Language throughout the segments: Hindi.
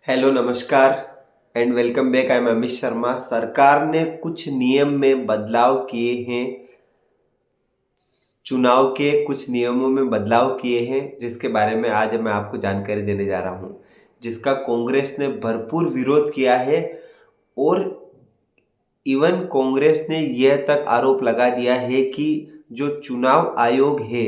हेलो नमस्कार and welcome back. I am Amit Sharma. सरकार ने कुछ नियम में बदलाव किए हैं, चुनाव के कुछ नियमों में बदलाव किए हैं, जिसके बारे में आज मैं आपको जानकारी देने जा रहा हूं, जिसका कांग्रेस ने भरपूर विरोध किया है। और इवन कांग्रेस ने यह तक आरोप लगा दिया है कि जो चुनाव आयोग है,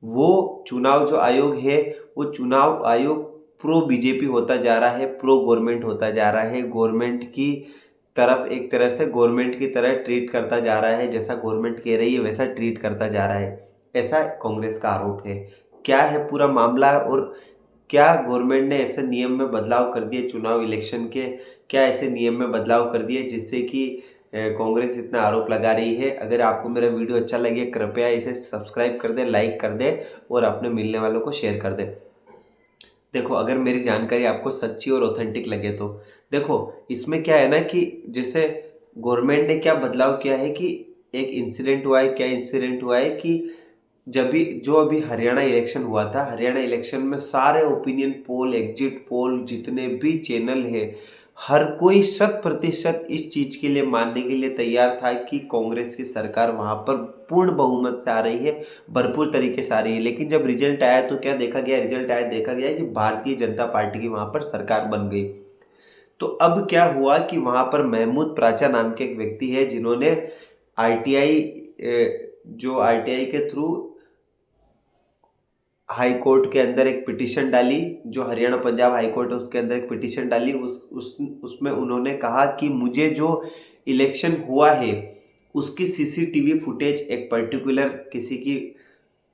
वो चुनाव जो आयोग है वो चुनाव आयोग प्रो बीजेपी होता जा रहा है, प्रो गवर्नमेंट होता जा रहा है। गवर्नमेंट की तरफ एक तरह से गवर्नमेंट की तरह ट्रीट करता जा रहा है, जैसा गवर्नमेंट कह रही है वैसा ट्रीट करता जा रहा है, ऐसा कांग्रेस का आरोप है। क्या है पूरा मामला, और क्या गवर्नमेंट ने ऐसे नियम में बदलाव कर दिए चुनाव इलेक्शन के, क्या ऐसे नियम में बदलाव कर दिए जिससे कि कांग्रेस इतना आरोप लगा रही है। अगर आपको मेरा वीडियो अच्छा लगे कृपया इसे सब्सक्राइब कर दे, लाइक कर दे और अपने मिलने वालों को शेयर कर दे। देखो, अगर मेरी जानकारी आपको सच्ची और ऑथेंटिक लगे तो देखो, इसमें क्या है ना कि जैसे गवर्नमेंट ने क्या बदलाव किया है कि एक इंसिडेंट हुआ है। क्या इंसिडेंट हुआ है कि जब भी जो अभी हरियाणा इलेक्शन हुआ था, हरियाणा इलेक्शन में सारे ओपिनियन पोल, एग्जिट पोल, जितने भी चैनल है, हर कोई 100% इस चीज के लिए मानने के लिए तैयार था कि कांग्रेस की सरकार वहां पर पूर्ण बहुमत से आ रही है, भरपूर तरीके से आ रही है। लेकिन जब रिजल्ट आया तो क्या देखा गया, रिजल्ट आया देखा गया कि भारतीय जनता पार्टी की वहां पर सरकार बन गई। तो अब क्या हुआ कि वहां पर महमूद प्राचा नाम के एक व्यक्ति है, जिन्होंने आरटीआई, जो आरटीआई के थ्रू हाई कोर्ट के अंदर एक पिटीशन डाली, जो हरियाणा पंजाब हाई कोर्ट है उसके अंदर एक पिटीशन डाली। उसमें उन्होंने कहा कि मुझे जो इलेक्शन हुआ है उसकी सीसीटीवी फुटेज एक पर्टिकुलर किसी की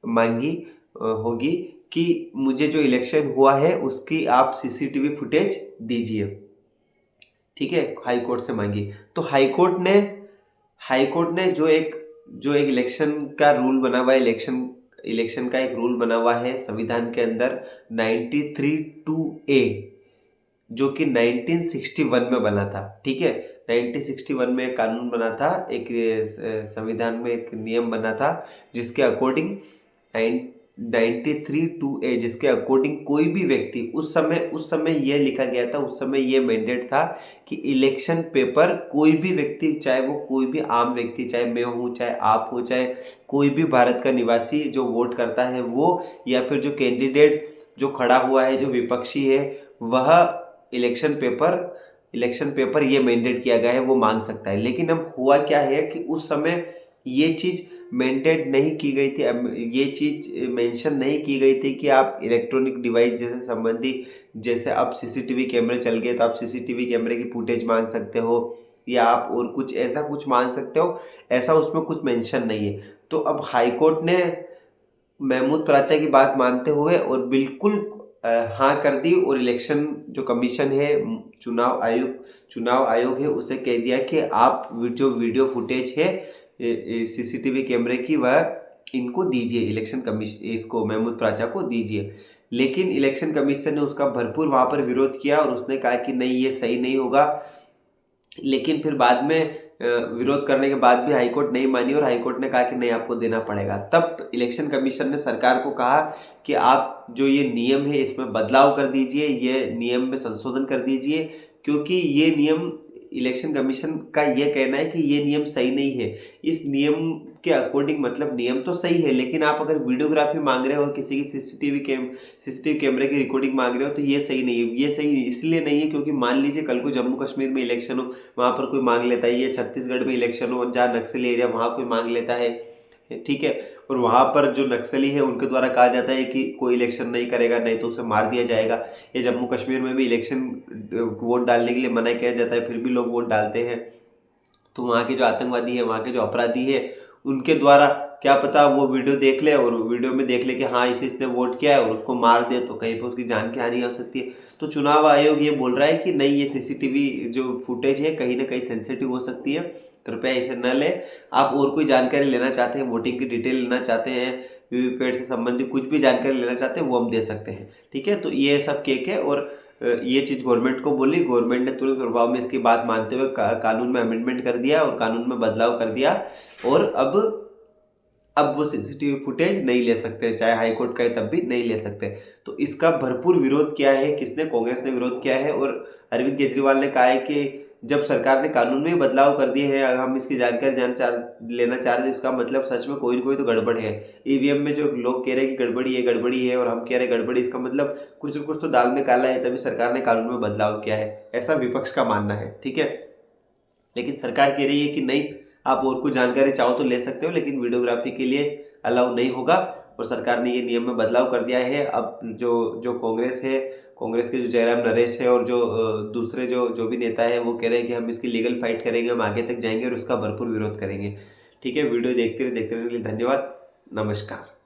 मांगी होगी कि मुझे जो इलेक्शन हुआ है उसकी आप सीसीटीवी फुटेज दीजिए। ठीक है, हाई कोर्ट से मांगी। तो हाई कोर्ट ने जो एक इलेक्शन का रूल बना हुआ है, इलेक्शन इलेक्शन का एक रूल बना हुआ है संविधान के अंदर 93(2)A, जो कि 1961 में बना था। ठीक है, 1961 में एक कानून बना था, एक संविधान में एक नियम बना था, जिसके अकॉर्डिंग 93(2)A, जिसके अकॉर्डिंग कोई भी व्यक्ति उस समय यह लिखा गया था, उस समय यह मैंडेट था कि इलेक्शन पेपर कोई भी व्यक्ति, चाहे वो कोई भी आम व्यक्ति, चाहे मैं हूँ, चाहे आप हो, चाहे कोई भी भारत का निवासी जो वोट करता है वो, या फिर जो कैंडिडेट जो खड़ा हुआ है, जो विपक्षी है, वह इलेक्शन पेपर ये मैंडेट किया गया है वो मांग सकता है। लेकिन अब हुआ क्या है कि उस समय ये चीज़ मैंडेट नहीं की गई थी, अब ये चीज़ मेंशन नहीं की गई थी कि आप इलेक्ट्रॉनिक डिवाइस जैसे संबंधी, जैसे अब सीसीटीवी कैमरे चल गए तो आप सीसीटीवी कैमरे की फुटेज मांग सकते हो, या आप और कुछ ऐसा कुछ मांग सकते हो, ऐसा उसमें कुछ मेंशन नहीं है। तो अब हाईकोर्ट ने महमूद प्राचा की बात मानते हुए और बिल्कुल हाँ कर दी, और इलेक्शन जो कमीशन है, चुनाव आयोग है, उसे कह दिया कि आप जो वीडियो फुटेज है सीसीटीवी कैमरे की, वह इनको दीजिए, इलेक्शन कमीशन इसको महमूद प्राचा को दीजिए। लेकिन इलेक्शन कमीशन ने उसका भरपूर वहां पर विरोध किया और उसने कहा कि नहीं, ये सही नहीं होगा। लेकिन फिर बाद में विरोध करने के बाद भी हाईकोर्ट नहीं मानी, और हाईकोर्ट ने कहा कि नहीं, आपको देना पड़ेगा। तब इलेक्शन कमीशन ने सरकार को कहा कि आप जो ये नियम है इसमें बदलाव कर दीजिए, ये नियम में संशोधन कर दीजिए, क्योंकि ये नियम, इलेक्शन कमीशन का ये कहना है कि ये नियम सही नहीं है। इस नियम के अकॉर्डिंग, मतलब नियम तो सही है, लेकिन आप अगर वीडियोग्राफी मांग रहे हो, किसी की सीसीटीवी कैमरे की रिकॉर्डिंग मांग रहे हो, तो ये सही नहीं है। ये सही इसलिए नहीं है क्योंकि मान लीजिए कल को जम्मू कश्मीर में इलेक्शन हो, वहां पर कोई मांग लेता है, ये छत्तीसगढ़ में इलेक्शन हो जहाँ नक्सली एरिया, वहां कोई मांग लेता है, ठीक है, और वहां पर जो नक्सली है उनके द्वारा कहा जाता है कि कोई इलेक्शन नहीं करेगा, नहीं तो उसे मार दिया जाएगा। ये जम्मू कश्मीर में भी इलेक्शन वोट डालने के लिए मना किया जाता है, फिर भी लोग वोट डालते हैं। तो वहाँ के जो आतंकवादी है, वहाँ के जो अपराधी है, उनके द्वारा क्या पता वो वीडियो देख ले और वीडियो में देख ले कि हाँ इसने वोट किया है, और उसको मार दे, तो कहीं पे उसकी जान की हानि हो सकती है। तो चुनाव आयोग ये बोल रहा है कि नहीं, ये सीसीटीवी जो फुटेज है कहीं ना कहीं सेंसिटिव हो सकती है, कृपया इसे न ले। आप और कोई जानकारी लेना चाहते हैं, वोटिंग की डिटेल लेना चाहते हैं, वीवीपैट से संबंधित कुछ भी जानकारी लेना चाहते हैं, वो हम दे सकते हैं। ठीक है, तो ये सब केक है, और ये चीज़ गवर्नमेंट को बोली, गवर्नमेंट ने तुरंत प्रभाव में इसकी बात मानते हुए कानून में अमेंडमेंट कर दिया और कानून में बदलाव कर दिया। और अब अब वो सीसीटीवी फुटेज नहीं ले सकते, चाहे हाई कोर्ट का है तब भी नहीं ले सकते। तो इसका भरपूर विरोध किया है किसने? कांग्रेस ने विरोध किया है। और अरविंद केजरीवाल ने कहा है कि जब सरकार ने कानून में बदलाव कर दिए हैं, अगर हम इसकी जानकारी लेना चाह रहे हैं, इसका मतलब सच में कोई ना कोई तो गड़बड़ है। ईवीएम में जो लोग कह रहे हैं कि गड़बड़ी है और हम कह रहे हैं गड़बड़ी, इसका मतलब कुछ न कुछ तो दाल में काला है, तभी सरकार ने कानून में बदलाव किया है, ऐसा विपक्ष का मानना है। ठीक है, लेकिन सरकार कह रही है कि नहीं, आप और कुछ जानकारी चाहो तो ले सकते हो, लेकिन वीडियोग्राफी के लिए अलाउ नहीं होगा। और सरकार ने ये नियम में बदलाव कर दिया है। अब जो जो कांग्रेस है, कांग्रेस के जो जयराम नरेश है और जो दूसरे जो जो भी नेता है, वो कह रहे हैं कि हम इसकी लीगल फाइट करेंगे, हम आगे तक जाएंगे और उसका भरपूर विरोध करेंगे। ठीक है, वीडियो देखते रहने के लिए धन्यवाद। नमस्कार।